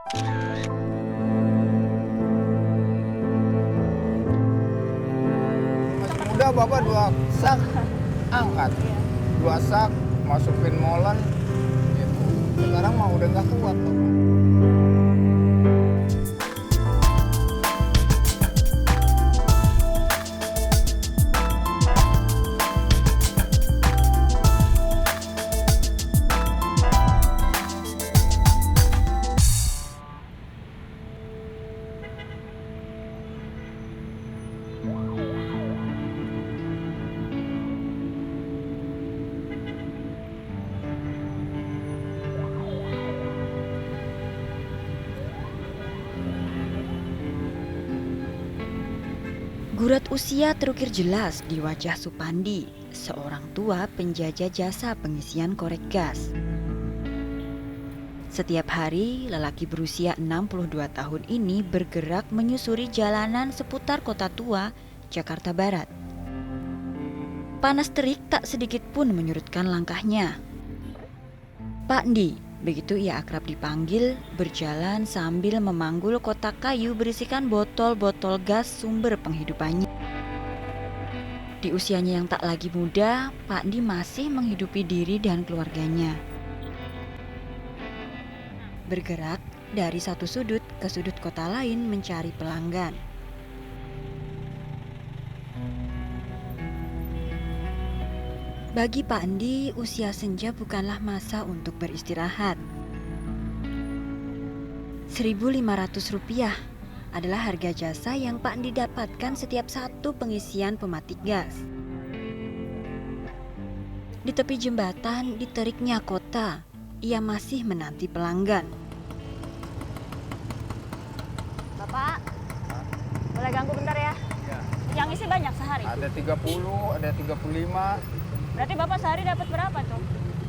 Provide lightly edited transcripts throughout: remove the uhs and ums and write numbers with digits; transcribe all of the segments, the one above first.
Masih muda Bapak 2 sak angkat. 2 sak masukin molen gitu. Sekarang mah udah nggak kuat Bapak. Gurat usia terukir jelas di wajah Supandi, seorang tua penjajah jasa pengisian korek gas. Setiap hari, lelaki berusia 62 tahun ini bergerak menyusuri jalanan seputar Kota Tua, Jakarta Barat. Panas terik tak sedikit pun menyurutkan langkahnya. Pak Ndi, begitu ia akrab dipanggil, berjalan sambil memanggul kotak kayu berisikan botol-botol gas sumber penghidupannya. Di usianya yang tak lagi muda, Pak Ndi masih menghidupi diri dan keluarganya. Bergerak dari satu sudut ke sudut kota lain mencari pelanggan. Bagi Pak Ndi, usia senja bukanlah masa untuk beristirahat. Rp1.500 adalah harga jasa yang Pak Ndi dapatkan setiap satu pengisian pematik gas. Di tepi jembatan, di teriknya kota, ia masih menanti pelanggan. Bapak, boleh ganggu bentar ya? Ya. Yang isi banyak sehari? Ada 30, ada 35, Berarti Bapak sehari dapat berapa tuh?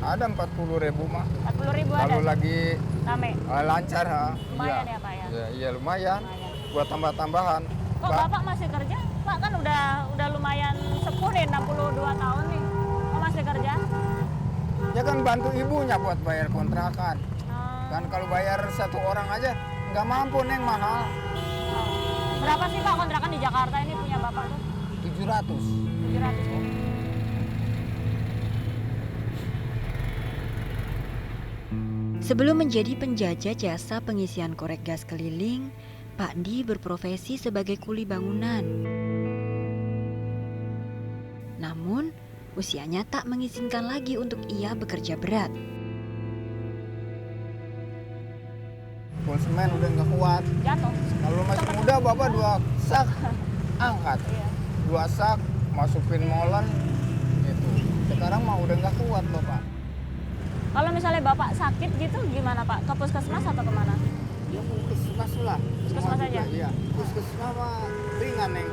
ada 40.000 mah. 40.000 ada? Kalau lagi Rame? lancar ha. Lumayan ya Pak ya? Iya lumayan. Lumayan. Buat tambah-tambahan. Kok Bapak masih kerja? Pak kan udah lumayan sepuh nih, 62 tahun nih. Kok masih kerja? Ya kan bantu ibunya buat bayar kontrakan. Kan kalau bayar satu orang aja nggak mampu Neng, mahal. Berapa sih Pak kontrakan di Jakarta ini punya Bapak tuh? 700. 700 ya? Sebelum menjadi penjajah jasa pengisian korek gas keliling, Pak Ndi berprofesi sebagai kuli bangunan. Namun, usianya tak mengizinkan lagi untuk ia bekerja berat. Full semen udah nggak kuat. Jatuh? Kalau masih muda Bapak 2 sak angkat. Iya. 2 sak masukin molen gitu. Sekarang mah udah nggak kuat Bapak. Kalau misalnya Bapak sakit gitu gimana Pak? Ke puskesmas atau kemana? Ya puskesmas lah. Puskesmas aja? Iya. Puskesmas mah ringan Neng.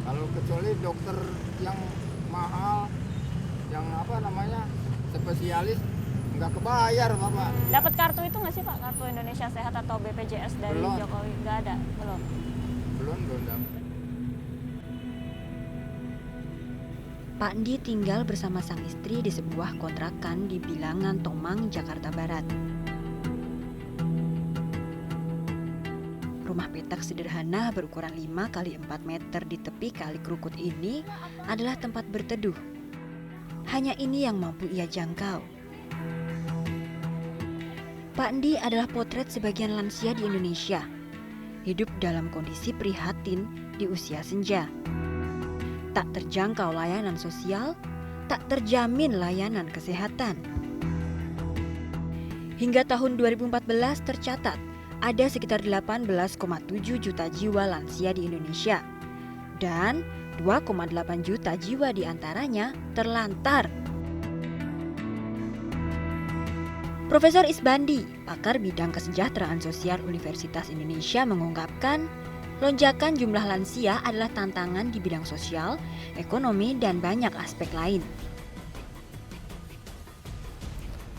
Kalau kecuali dokter yang mahal, yang apa namanya spesialis, nggak kebayar Bapak. Dapat kartu itu nggak sih Pak? Kartu Indonesia Sehat atau BPJS dari Belum. Jokowi? Nggak ada? Belum? Belum dapet. Pak Ndi tinggal bersama sang istri di sebuah kontrakan di Bilangan Tomang, Jakarta Barat. Rumah petak sederhana berukuran 5 x 4 meter di tepi Kali Krukut ini adalah tempat berteduh. Hanya ini yang mampu ia jangkau. Pak Ndi adalah potret sebagian lansia di Indonesia, hidup dalam kondisi prihatin di usia senja. Tak terjangkau layanan sosial, tak terjamin layanan kesehatan. Hingga tahun 2014 tercatat ada sekitar 18,7 juta jiwa lansia di Indonesia dan 2,8 juta jiwa diantaranya terlantar. Profesor Isbandi, pakar bidang kesejahteraan sosial Universitas Indonesia mengungkapkan, lonjakan jumlah lansia adalah tantangan di bidang sosial, ekonomi, dan banyak aspek lain.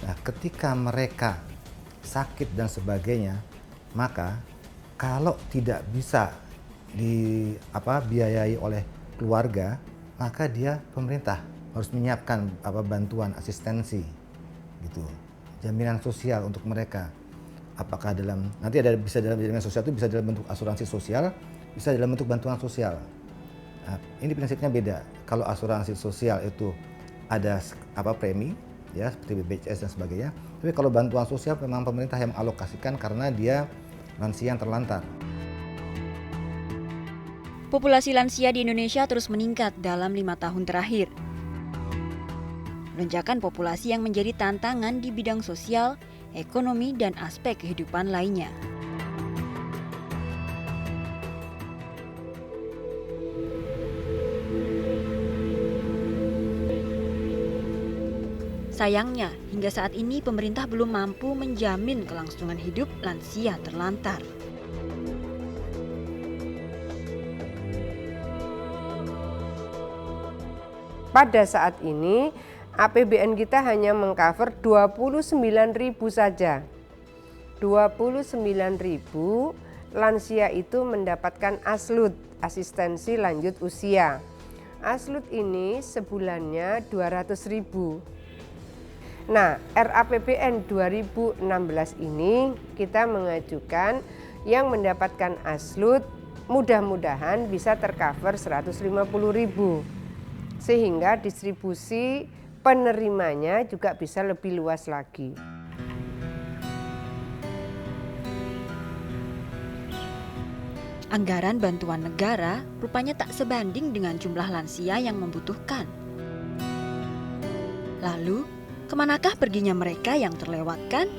Nah, ketika mereka sakit dan sebagainya, maka kalau tidak bisa biayai oleh keluarga, maka pemerintah harus menyiapkan bantuan asistensi gitu, jaminan sosial untuk mereka. Apakah nanti bisa dalam jaminan sosial itu bisa dalam bentuk asuransi sosial, bisa dalam bentuk bantuan sosial. Nah, ini prinsipnya beda. Kalau asuransi sosial itu ada premi, ya seperti BPJS dan sebagainya. Tapi kalau bantuan sosial memang pemerintah yang mengalokasikan karena dia lansia yang terlantar. Populasi lansia di Indonesia terus meningkat dalam 5 tahun terakhir. Lonjakan populasi yang menjadi tantangan di bidang sosial, ekonomi, dan aspek kehidupan lainnya. Sayangnya, hingga saat ini pemerintah belum mampu menjamin kelangsungan hidup lansia terlantar. Pada saat ini, APBN kita hanya mengcover 29.000 saja. 29.000 lansia itu mendapatkan ASLUD, asistensi lanjut usia. ASLUD ini sebulannya 200.000. Nah, RAPBN 2016 ini kita mengajukan yang mendapatkan ASLUD mudah-mudahan bisa tercover 150.000. Sehingga distribusi penerimanya juga bisa lebih luas lagi. Anggaran bantuan negara rupanya tak sebanding dengan jumlah lansia yang membutuhkan. Lalu, kemanakah perginya mereka yang terlewatkan?